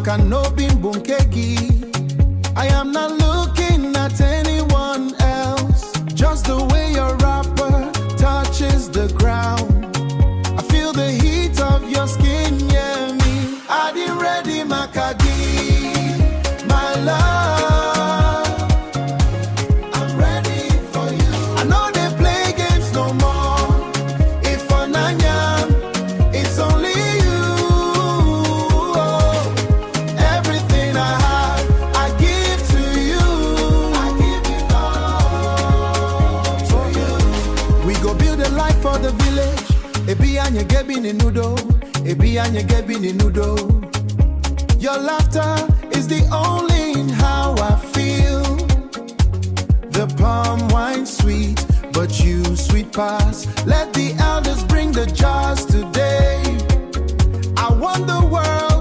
maka no bin bunkegi. I am not looking at anyone else. Just the way your rapper touches the ground. I feel the heat of your skin, yeah, me. I didn't ready, Makagi, my love. I'm ready for you. I know they play games no more. If on Anyam, it's only you. Oh, everything I have, I give to you. I give it all to you. We go build a life for the village. Ebi anye gebi ni nudo, ebi anye gebi ni nudo. Your laughter is the only in how I feel. The palm wine sweet, but you sweet pass. Let the elders bring the jars today. I want the world